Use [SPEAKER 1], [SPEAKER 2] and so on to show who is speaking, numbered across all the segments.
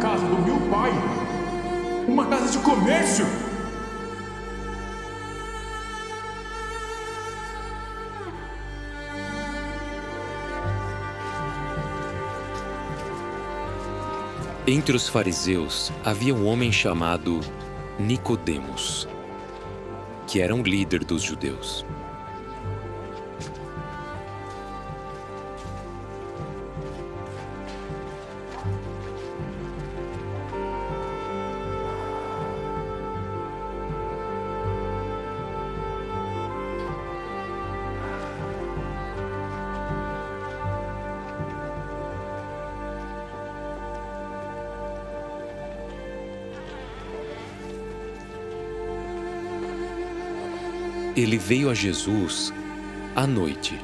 [SPEAKER 1] casa do meu pai uma casa de comércio.
[SPEAKER 2] Entre os fariseus havia um homem chamado Nicodemos, que era um líder dos judeus. Ele veio a Jesus à noite.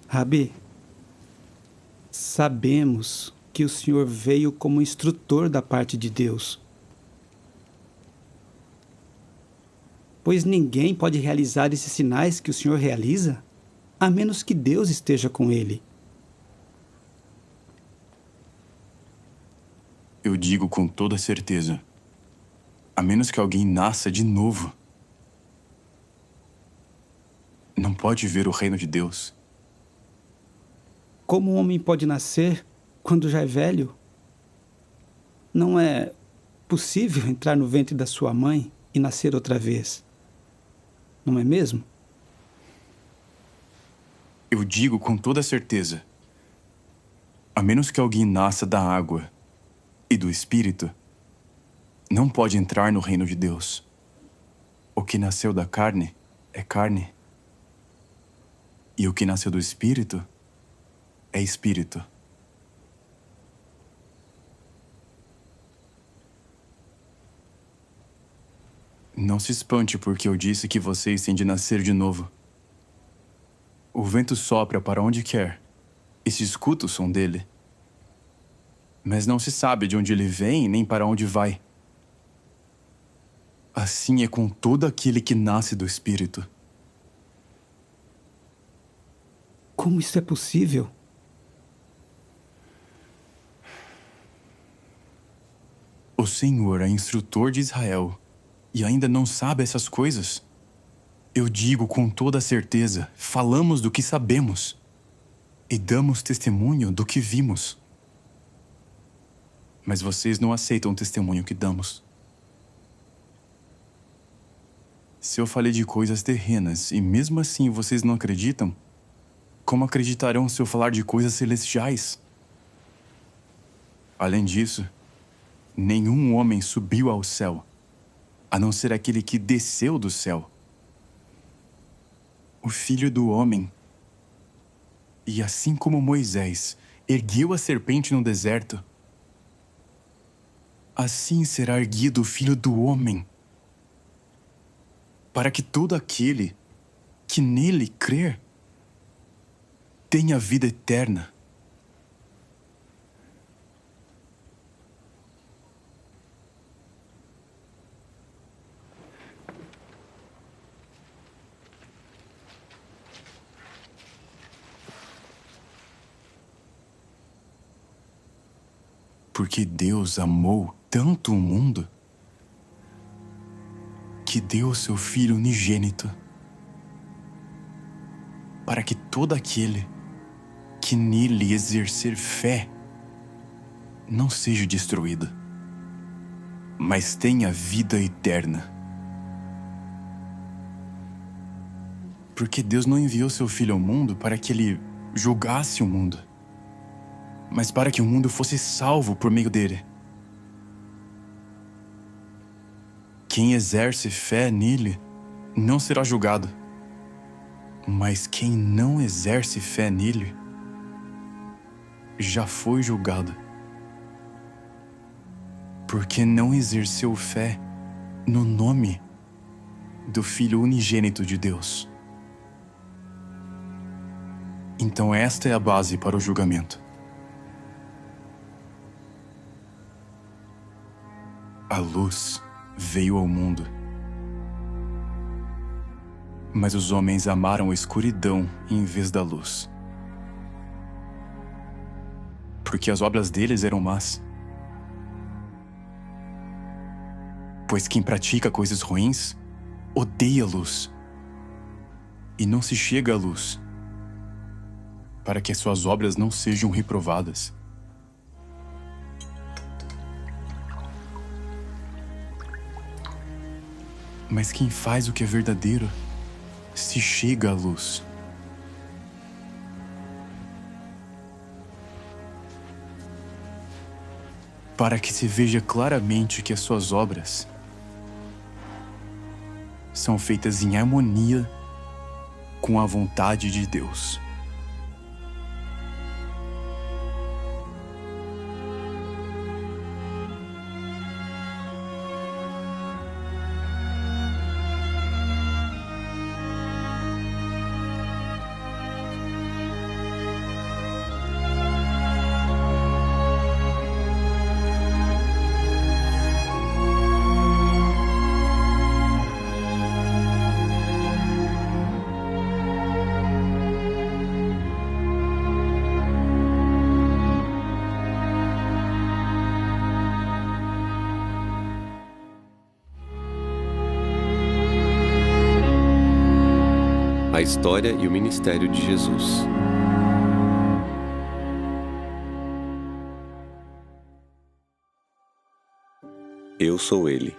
[SPEAKER 3] Rabi, sabemos que o Senhor veio como instrutor da parte de Deus. Pois ninguém pode realizar esses sinais que o Senhor realiza, a menos que Deus esteja com ele.
[SPEAKER 1] Eu digo com toda certeza, a menos que alguém nasça de novo, não pode ver o reino de Deus.
[SPEAKER 3] Como um homem pode nascer quando já é velho? Não é possível entrar no ventre da sua mãe e nascer outra vez. Não é mesmo?
[SPEAKER 1] Eu digo com toda certeza, a menos que alguém nasça da água e do Espírito, não pode entrar no reino de Deus. O que nasceu da carne é carne, e o que nasceu do Espírito é Espírito. Não se espante porque eu disse que vocês têm de nascer de novo. O vento sopra para onde quer, e se escuta o som dele. Mas não se sabe de onde ele vem nem para onde vai. Assim é com todo aquele que nasce do Espírito.
[SPEAKER 3] Como isso é possível?
[SPEAKER 1] O Senhor é instrutor de Israel e ainda não sabe essas coisas? Eu digo com toda certeza, falamos do que sabemos e damos testemunho do que vimos. Mas vocês não aceitam o testemunho que damos. Se eu falei de coisas terrenas e mesmo assim vocês não acreditam, como acreditarão se eu falar de coisas celestiais? Além disso, nenhum homem subiu ao céu, a não ser aquele que desceu do céu, o Filho do Homem. E assim como Moisés ergueu a serpente no deserto, assim será erguido o Filho do Homem, para que todo aquele que nele crer tenha vida eterna. Porque Deus amou tanto o mundo que deu o seu Filho unigênito para que todo aquele que nele exercer fé não seja destruído, mas tenha vida eterna. Porque Deus não enviou seu Filho ao mundo para que ele julgasse o mundo, mas para que o mundo fosse salvo por meio dele. Quem exerce fé nele não será julgado, mas quem não exerce fé nele já foi julgado, porque não exerceu fé no nome do Filho unigênito de Deus. Então esta é a base para o julgamento. A luz veio ao mundo. Mas os homens amaram a escuridão em vez da luz, porque as obras deles eram más. Pois quem pratica coisas ruins odeia a luz e não se chega à luz, para que as suas obras não sejam reprovadas. Mas quem faz o que é verdadeiro se chega à luz, para que se veja claramente que as suas obras são feitas em harmonia com a vontade de Deus.
[SPEAKER 4] A história e o ministério de Jesus. Eu sou ele.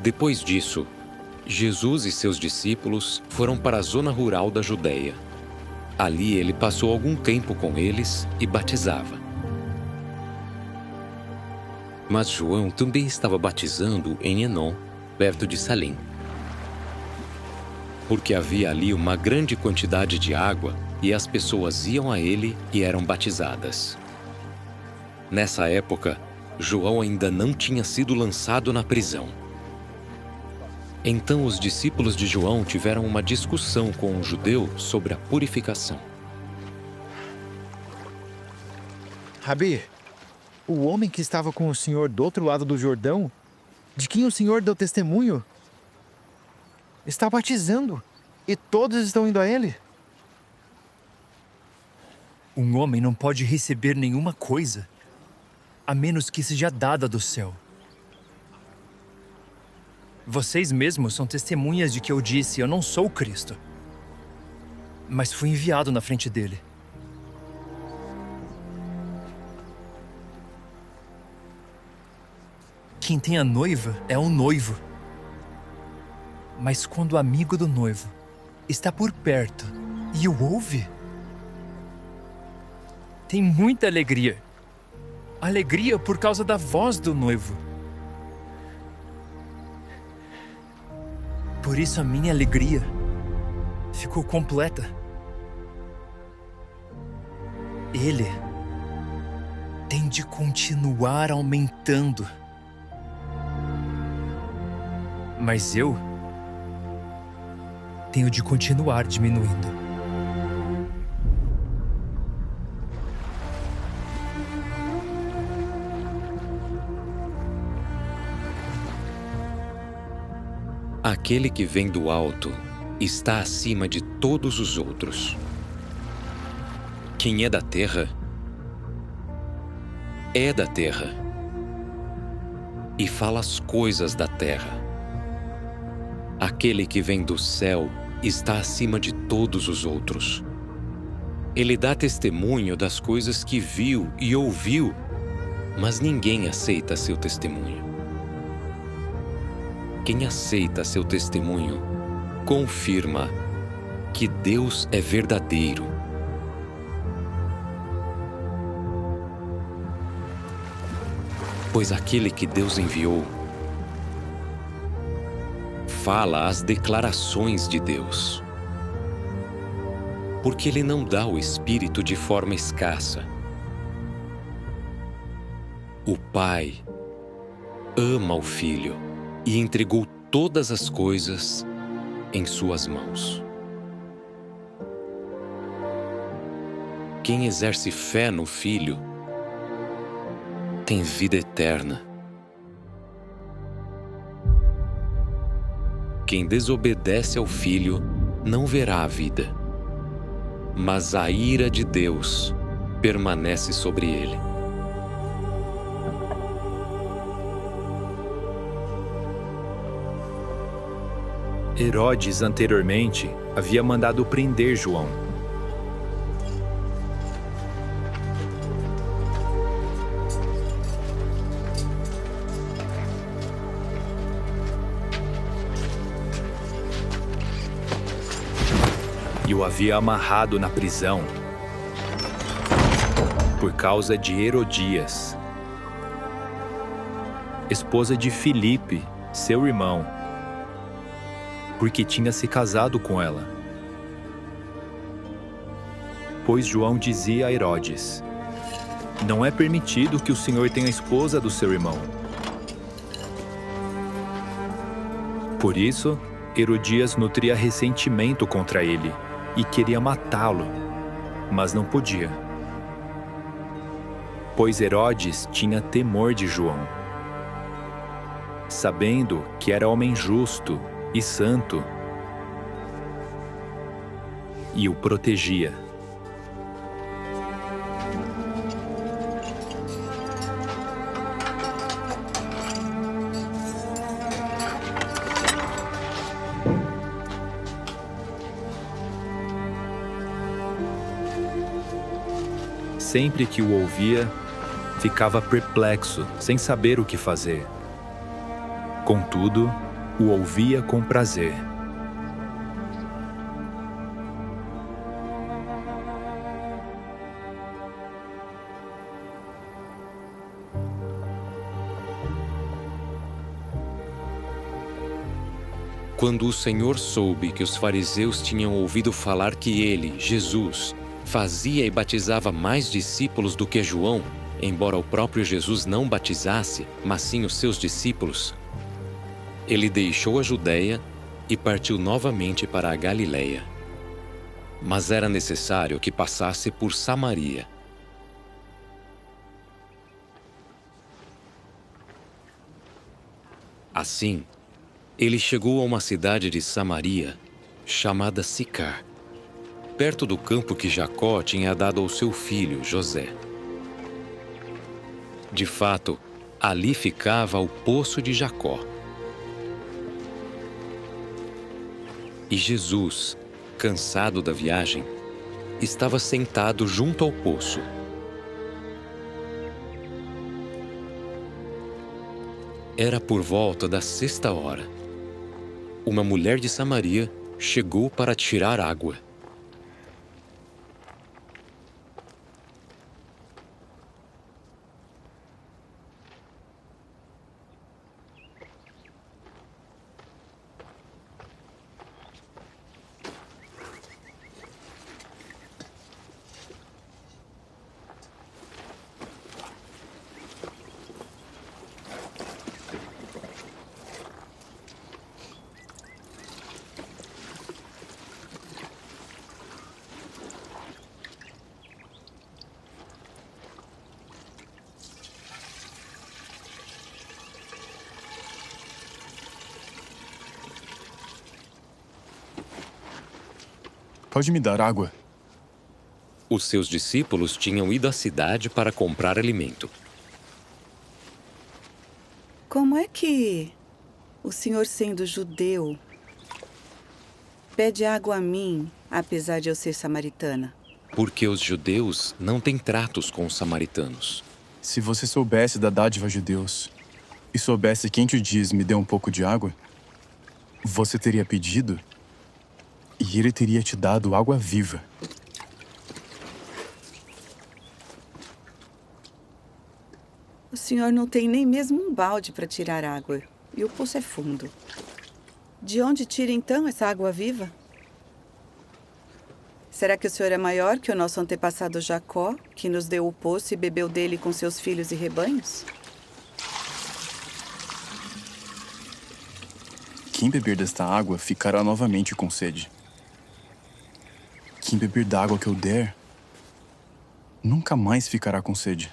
[SPEAKER 2] Depois disso, Jesus e seus discípulos foram para a zona rural da Judéia. Ali ele passou algum tempo com eles e batizava. Mas João também estava batizando em Enom, perto de Salim. Porque havia ali uma grande quantidade de água e as pessoas iam a ele e eram batizadas. Nessa época, João ainda não tinha sido lançado na prisão. Então os discípulos de João tiveram uma discussão com um judeu sobre a purificação.
[SPEAKER 5] Rabi, o homem que estava com o senhor do outro lado do Jordão, de quem o senhor deu testemunho, está batizando e todos estão indo a ele.
[SPEAKER 6] Um homem não pode receber nenhuma coisa, a menos que seja dada do céu. Vocês mesmos são testemunhas de que eu disse: eu não sou o Cristo, mas fui enviado na frente dele. Quem tem a noiva é o noivo. Mas quando o amigo do noivo está por perto e o ouve, tem muita alegria. Alegria por causa da voz do noivo. Por isso a minha alegria ficou completa. Ele tem de continuar aumentando. Mas eu tenho de continuar diminuindo.
[SPEAKER 2] Aquele que vem do alto está acima de todos os outros. Quem é da terra é da terra e fala as coisas da terra. Aquele que vem do céu está acima de todos os outros. Ele dá testemunho das coisas que viu e ouviu, mas ninguém aceita seu testemunho. Quem aceita seu testemunho confirma que Deus é verdadeiro. Pois aquele que Deus enviou fala as declarações de Deus. Porque Ele não dá o Espírito de forma escassa. O Pai ama o Filho e entregou todas as coisas em suas mãos. Quem exerce fé no Filho tem vida eterna. Quem desobedece ao Filho não verá a vida, mas a ira de Deus permanece sobre ele.
[SPEAKER 7] Herodes, anteriormente, havia mandado prender João. E o havia amarrado na prisão por causa de Herodias, esposa de Filipe, seu irmão, porque tinha se casado com ela. Pois João dizia a Herodes: não é permitido que o Senhor tenha a esposa do seu irmão. Por isso, Herodias nutria ressentimento contra ele e queria matá-lo, mas não podia, pois Herodes tinha temor de João, sabendo que era homem justo e santo, e o protegia. Sempre que o ouvia, ficava perplexo, sem saber o que fazer. Contudo, o ouvia com prazer.
[SPEAKER 2] Quando o Senhor soube que os fariseus tinham ouvido falar que ele, Jesus, fazia e batizava mais discípulos do que João, embora o próprio Jesus não batizasse, mas sim os seus discípulos, ele deixou a Judéia e partiu novamente para a Galiléia. Mas era necessário que passasse por Samaria. Assim, ele chegou a uma cidade de Samaria, chamada Sicar, perto do campo que Jacó tinha dado ao seu filho, José. De fato, ali ficava o poço de Jacó. E Jesus, cansado da viagem, estava sentado junto ao poço. Era por volta da 6ª hora. Uma mulher de Samaria chegou para tirar água.
[SPEAKER 1] Pode me dar água?
[SPEAKER 2] Os seus discípulos tinham ido à cidade para comprar alimento.
[SPEAKER 8] Como é que o senhor, sendo judeu, pede água a mim, apesar de eu ser samaritana?
[SPEAKER 2] Porque os judeus não têm tratos com os samaritanos.
[SPEAKER 1] Se você soubesse da dádiva de Deus e soubesse quem te diz, me dê um pouco de água, você teria pedido e ele teria te dado água viva.
[SPEAKER 8] O senhor não tem nem mesmo um balde para tirar água, e o poço é fundo. De onde tira então essa água viva? Será que o senhor é maior que o nosso antepassado Jacó, que nos deu o poço e bebeu dele com seus filhos e rebanhos?
[SPEAKER 1] Quem beber desta água ficará novamente com sede. Quem beber da água que eu der, nunca mais ficará com sede.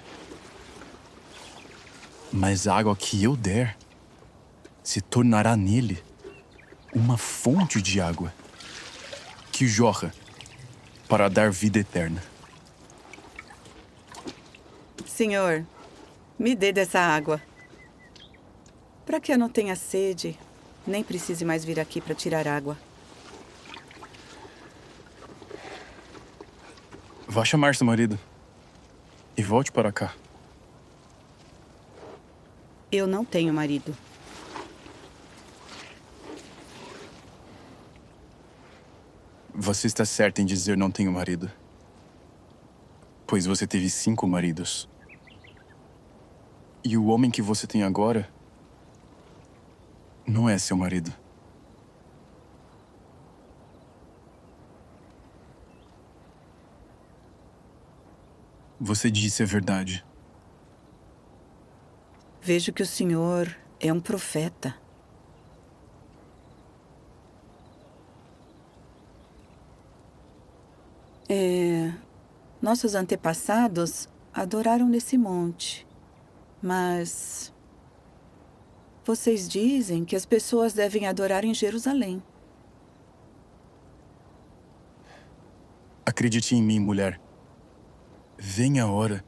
[SPEAKER 1] Mas a água que eu der se tornará nele uma fonte de água que jorra para dar vida eterna.
[SPEAKER 8] Senhor, me dê dessa água, para que eu não tenha sede, nem precise mais vir aqui para tirar água.
[SPEAKER 1] Vá chamar seu marido e volte para cá.
[SPEAKER 8] Eu não tenho marido.
[SPEAKER 1] Você está certa em dizer não tenho marido, pois você teve 5 maridos. E o homem que você tem agora não é seu marido. Você disse a verdade.
[SPEAKER 8] Vejo que o senhor é um profeta. Nossos antepassados adoraram nesse monte, mas vocês dizem que as pessoas devem adorar em Jerusalém.
[SPEAKER 1] Acredite em mim, mulher. Vem a hora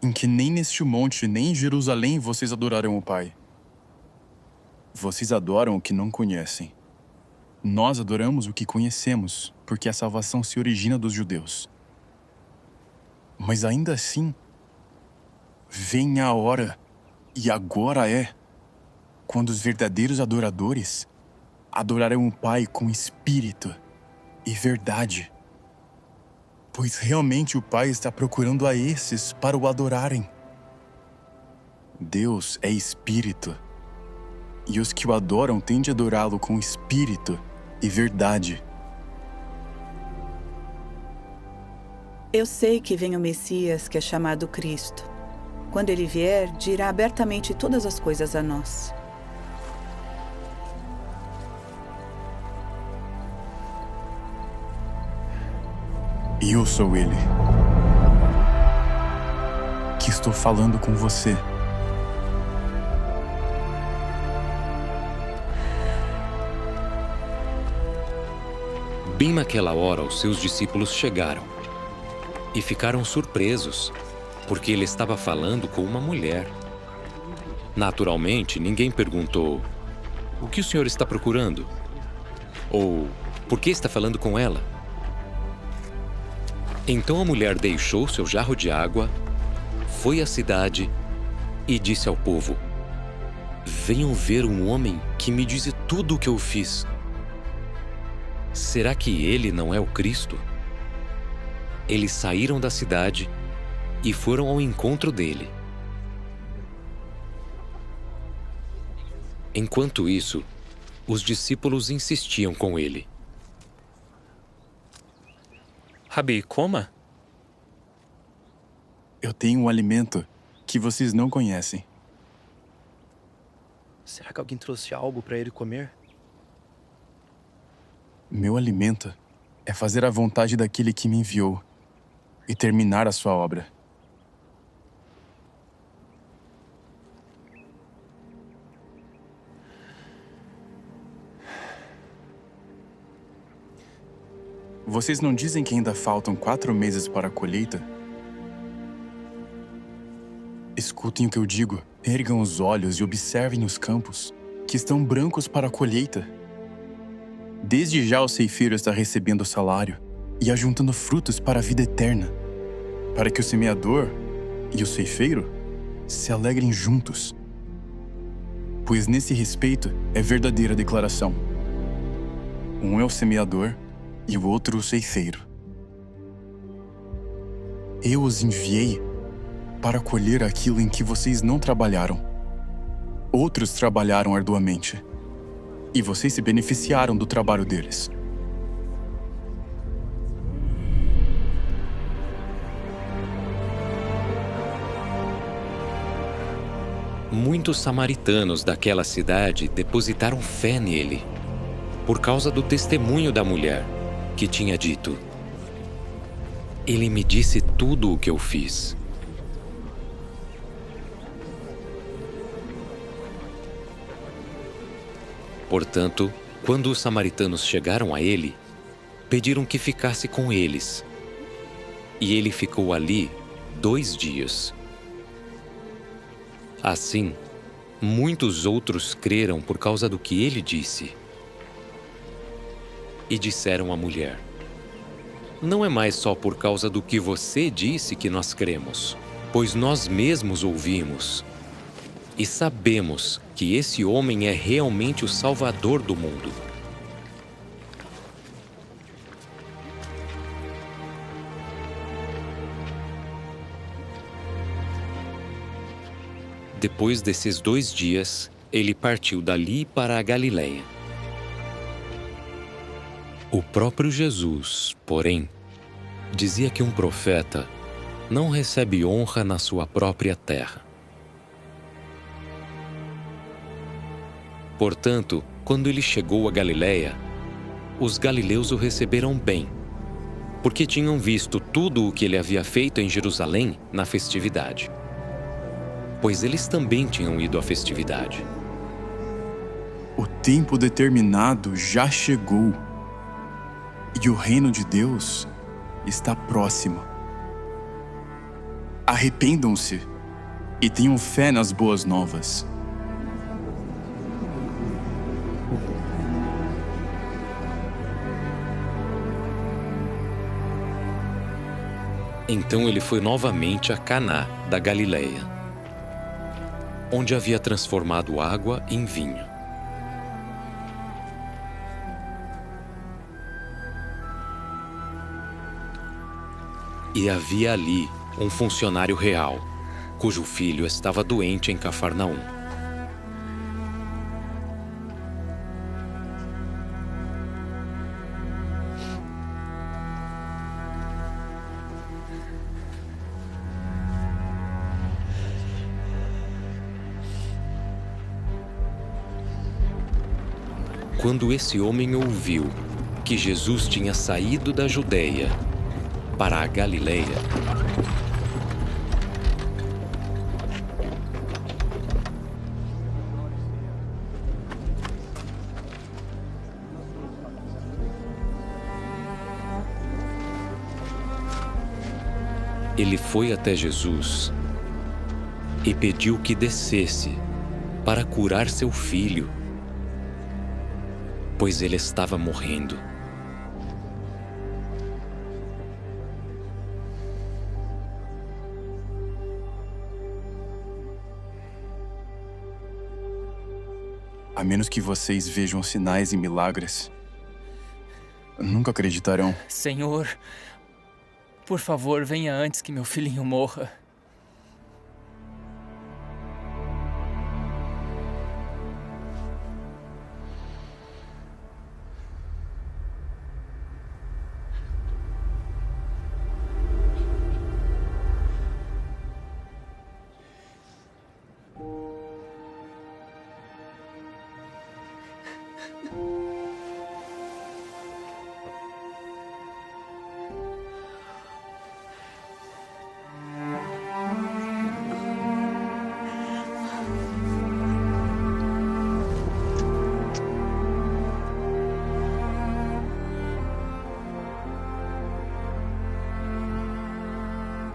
[SPEAKER 1] em que nem neste monte, nem em Jerusalém vocês adorarão o Pai. Vocês adoram o que não conhecem. Nós adoramos o que conhecemos, porque a salvação se origina dos judeus. Mas ainda assim, vem a hora, e agora é, quando os verdadeiros adoradores adorarão o Pai com espírito e verdade. Pois realmente o Pai está procurando a esses para o adorarem. Deus é espírito, e os que o adoram têm de adorá-lo com espírito e verdade.
[SPEAKER 8] Eu sei que vem o Messias, que é chamado Cristo. Quando ele vier, dirá abertamente todas as coisas a nós.
[SPEAKER 1] Eu sou ele, que estou falando com você.
[SPEAKER 2] Bem naquela hora, os seus discípulos chegaram e ficaram surpresos, porque ele estava falando com uma mulher. Naturalmente, ninguém perguntou: "O que o senhor está procurando?" Ou "Por que está falando com ela?" Então a mulher deixou seu jarro de água, foi à cidade e disse ao povo: "Venham ver um homem que me diz tudo o que eu fiz. Será que ele não é o Cristo?" Eles saíram da cidade e foram ao encontro dele. Enquanto isso, os discípulos insistiam com ele.
[SPEAKER 6] Rabi, coma.
[SPEAKER 1] Eu tenho um alimento que vocês não conhecem.
[SPEAKER 9] Será que alguém trouxe algo para ele comer?
[SPEAKER 1] Meu alimento é fazer a vontade daquele que me enviou e terminar a sua obra. Vocês não dizem que ainda faltam 4 meses para a colheita? Escutem o que eu digo. Ergam os olhos e observem os campos, que estão brancos para a colheita. Desde já o ceifeiro está recebendo o salário e ajuntando frutos para a vida eterna, para que o semeador e o ceifeiro se alegrem juntos. Pois nesse respeito é verdadeira a declaração. Um é o semeador e o outro o ceifeiro. Eu os enviei para colher aquilo em que vocês não trabalharam. Outros trabalharam arduamente, e vocês se beneficiaram do trabalho deles.
[SPEAKER 2] muitos samaritanos daquela cidade depositaram fé nele, por causa do testemunho da mulher, que tinha dito: "Ele me disse tudo o que eu fiz." Portanto, quando os samaritanos chegaram a ele, pediram que ficasse com eles. E ele ficou ali 2 dias. Assim, muitos outros creram por causa do que ele disse. E disseram à mulher: "Não é mais só por causa do que você disse que nós cremos, pois nós mesmos ouvimos e sabemos que esse homem é realmente o Salvador do mundo." Depois desses 2 dias, ele partiu dali para a Galileia. O próprio Jesus, porém, dizia que um profeta não recebe honra na sua própria terra. Portanto, quando ele chegou a Galileia, os galileus o receberam bem, porque tinham visto tudo o que ele havia feito em Jerusalém na festividade. Pois eles também tinham ido à festividade.
[SPEAKER 1] O tempo determinado já chegou e o reino de Deus está próximo. Arrependam-se e tenham fé nas boas novas.
[SPEAKER 2] Então ele foi novamente a Caná da Galileia, onde havia transformado água em vinho. E havia ali um funcionário real, cujo filho estava doente em Cafarnaum. Quando esse homem ouviu que Jesus tinha saído da Judeia para a Galileia, ele foi até Jesus e pediu que descesse para curar seu filho, pois ele estava morrendo.
[SPEAKER 1] A menos que vocês vejam sinais e milagres, nunca acreditarão.
[SPEAKER 10] Senhor, por favor, venha antes que meu filhinho morra.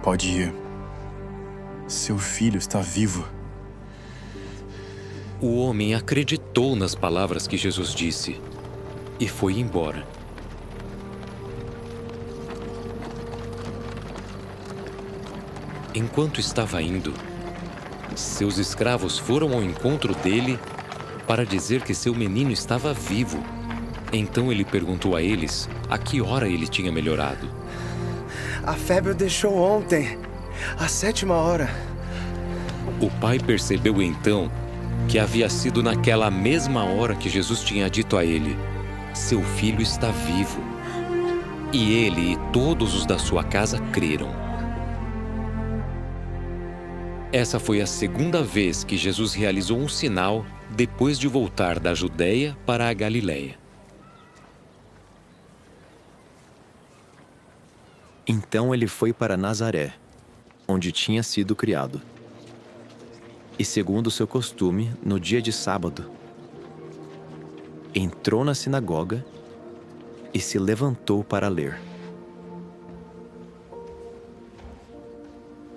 [SPEAKER 1] Pode ir. Seu filho está vivo.
[SPEAKER 2] O homem acreditou nas palavras que Jesus disse e foi embora. Enquanto estava indo, seus escravos foram ao encontro dele para dizer que seu menino estava vivo. Então ele perguntou a eles a que hora ele tinha melhorado.
[SPEAKER 9] A febre o deixou ontem, às 7h.
[SPEAKER 2] O pai percebeu então que havia sido naquela mesma hora que Jesus tinha dito a ele: "Seu filho está vivo." E ele e todos os da sua casa creram. Essa foi a segunda vez que Jesus realizou um sinal depois de voltar da Judéia para a Galiléia.
[SPEAKER 11] Então ele foi para Nazaré, onde tinha sido criado. E segundo seu costume, no dia de sábado, entrou na sinagoga e se levantou para ler.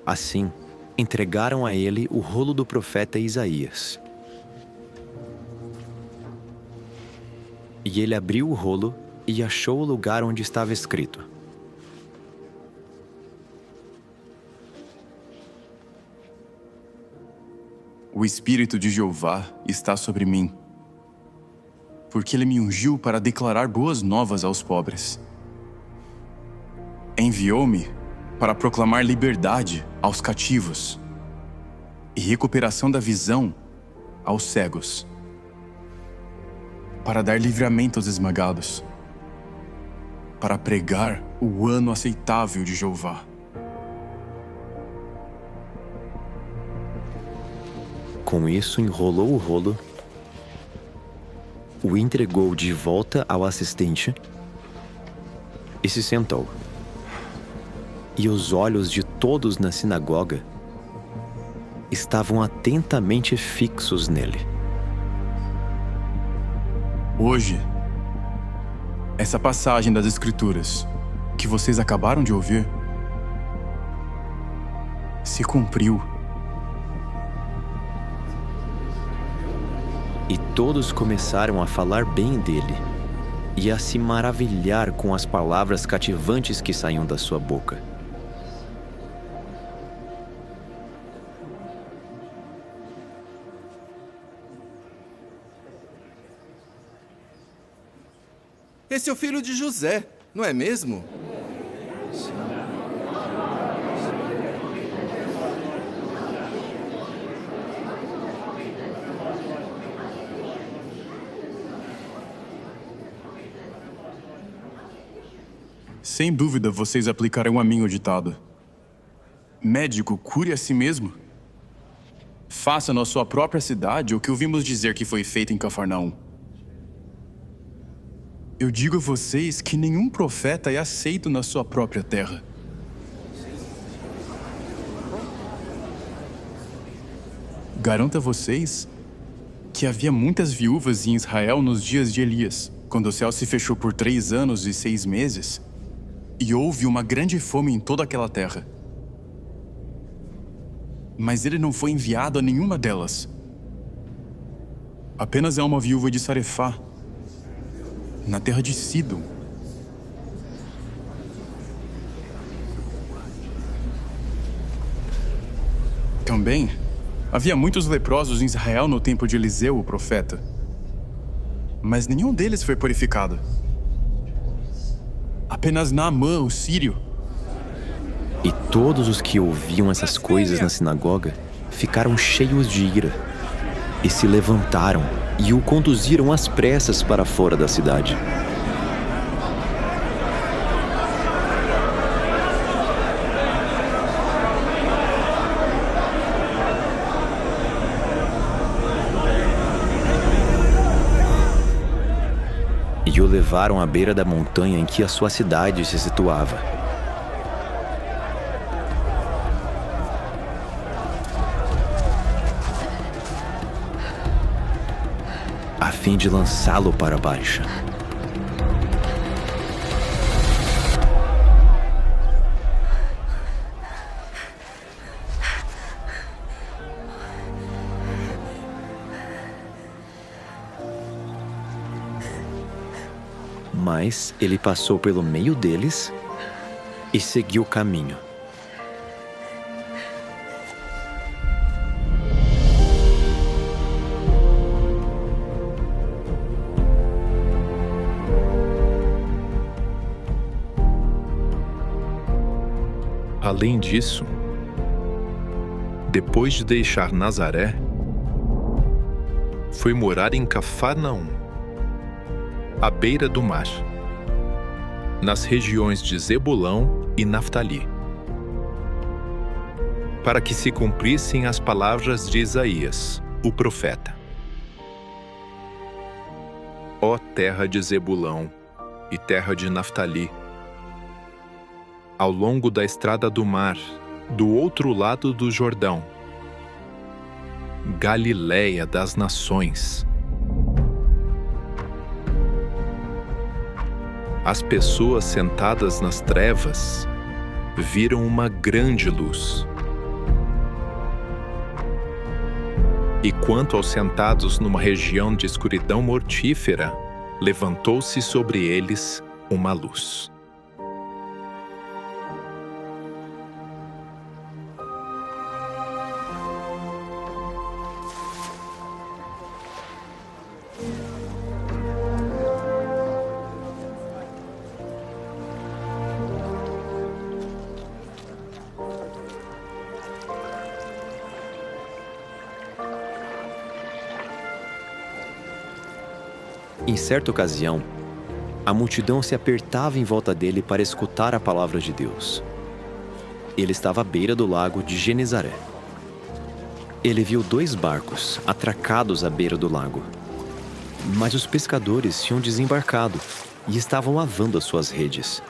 [SPEAKER 11] Assim, entregaram a ele o rolo do profeta Isaías. E ele abriu o rolo e achou o lugar onde estava escrito:
[SPEAKER 1] O Espírito de Jeová está sobre mim, porque ele me ungiu para declarar boas novas aos pobres. Enviou-me para proclamar liberdade aos cativos e recuperação da visão aos cegos, para dar livramento aos esmagados, para pregar o ano aceitável de Jeová.
[SPEAKER 11] Com isso, enrolou o rolo, o entregou de volta ao assistente e se sentou. E os olhos de todos na sinagoga estavam atentamente fixos nele.
[SPEAKER 1] Hoje, essa passagem das Escrituras que vocês acabaram de ouvir se cumpriu.
[SPEAKER 11] E todos começaram a falar bem dele e a se maravilhar com as palavras cativantes que saíam da sua boca.
[SPEAKER 9] Esse é o filho de José, não é mesmo?
[SPEAKER 1] Sem dúvida, vocês aplicarão a mim o ditado: médico, cure a si mesmo. Faça na sua própria cidade o que ouvimos dizer que foi feito em Cafarnaum. Eu digo a vocês que nenhum profeta é aceito na sua própria terra. Garanto a vocês que havia muitas viúvas em Israel nos dias de Elias, quando o céu se fechou por 3 anos e 6 meses, e houve uma grande fome em toda aquela terra. Mas ele não foi enviado a nenhuma delas. Apenas a uma viúva de Sarefá, na terra de Sidom. Também havia muitos leprosos em Israel no tempo de Eliseu, o profeta. Mas nenhum deles foi purificado. Apenas Naamã, o sírio.
[SPEAKER 11] E todos os que ouviam essas coisas na sinagoga ficaram cheios de ira e se levantaram e o conduziram às pressas para fora da cidade. E o levaram à beira da montanha em que a sua cidade se situava. A fim de lançá-lo para baixo. Mas ele passou pelo meio deles e seguiu o caminho.
[SPEAKER 7] Além disso, depois de deixar Nazaré, foi morar em Cafarnaum, à beira do mar, nas regiões de Zebulão e Naftali. para que se cumprissem as palavras de Isaías, o profeta. Ó terra de Zebulão e terra de Naftali, ao longo da estrada do mar, do outro lado do Jordão, Galiléia das nações. As pessoas sentadas nas trevas viram uma grande luz. E quanto aos sentados numa região de escuridão mortífera, levantou-se sobre eles uma luz.
[SPEAKER 11] Em certa ocasião, a multidão se apertava em volta dele para escutar a palavra de Deus. Ele estava à beira do lago de Genezaré. Ele viu 2 barcos atracados à beira do lago. Mas os pescadores tinham desembarcado e estavam lavando as suas redes.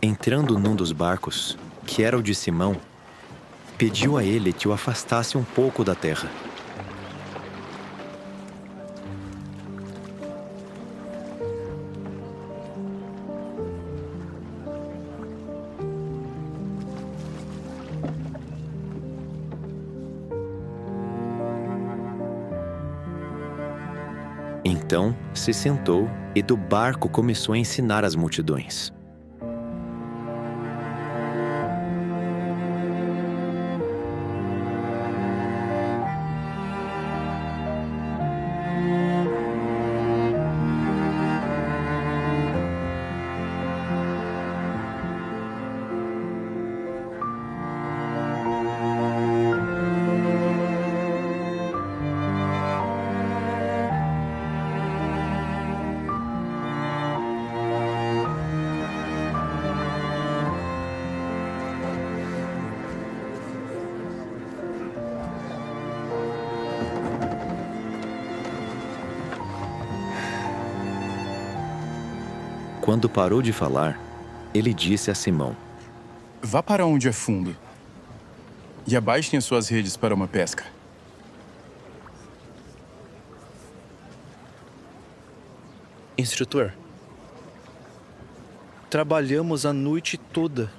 [SPEAKER 11] Entrando num dos barcos, que era o de Simão, pediu a ele que o afastasse um pouco da terra. Então se sentou e do barco começou a ensinar as multidões. Quando parou de falar, ele disse a Simão:
[SPEAKER 1] Vá para onde é fundo e abaixem as suas redes para uma pesca.
[SPEAKER 12] Instrutor, trabalhamos a noite toda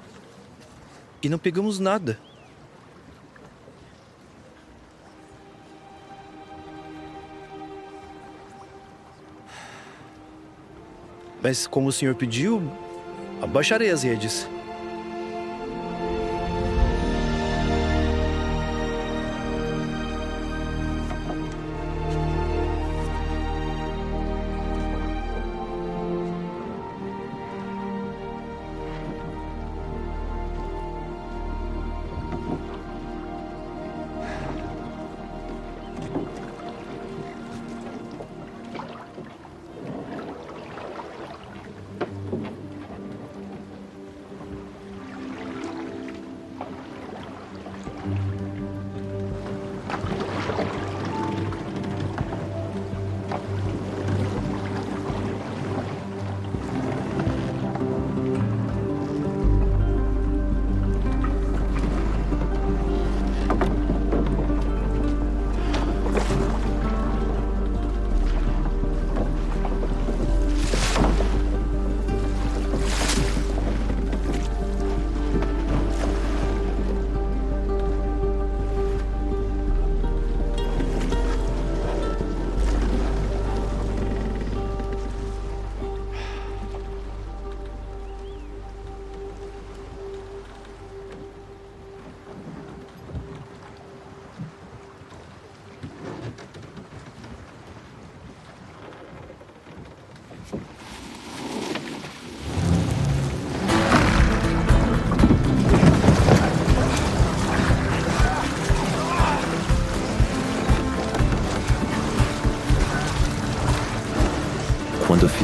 [SPEAKER 12] e não pegamos nada. Mas como o senhor pediu, abaixarei as redes.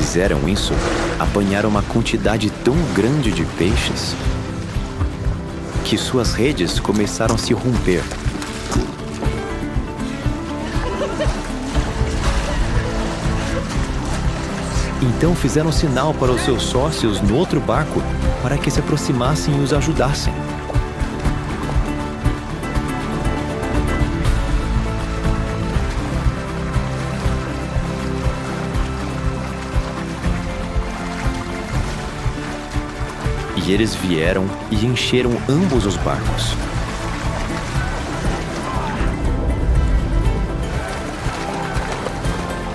[SPEAKER 11] fizeram isso, apanharam uma quantidade tão grande de peixes que suas redes começaram a se romper. Então fizeram sinal para os seus sócios no outro barco para que se aproximassem e os ajudassem. E eles vieram e encheram ambos os barcos.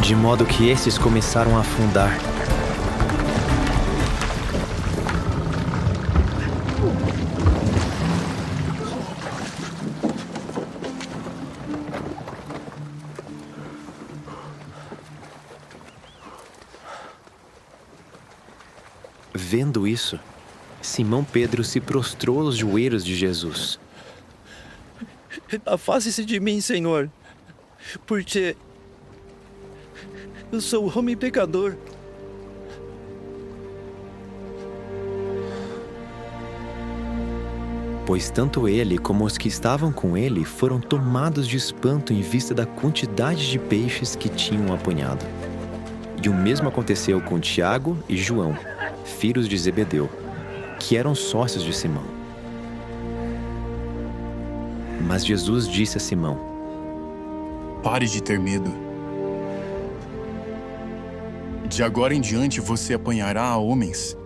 [SPEAKER 11] De modo que esses começaram a afundar. Vendo isso, Simão Pedro se prostrou aos joelhos de Jesus.
[SPEAKER 12] Afaste-se de mim, Senhor, porque eu sou homem pecador.
[SPEAKER 11] Pois tanto ele como os que estavam com ele foram tomados de espanto em vista da quantidade de peixes que tinham apanhado. E o mesmo aconteceu com Tiago e João, filhos de Zebedeu, que eram sócios de Simão. Mas Jesus disse a Simão:
[SPEAKER 1] Pare de ter medo. De agora em diante você apanhará homens.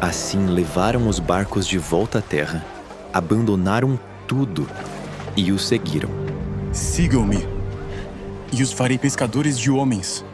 [SPEAKER 11] Assim levaram os barcos de volta à terra, abandonaram tudo e o seguiram.
[SPEAKER 1] Sigam-me, e os farei pescadores de homens.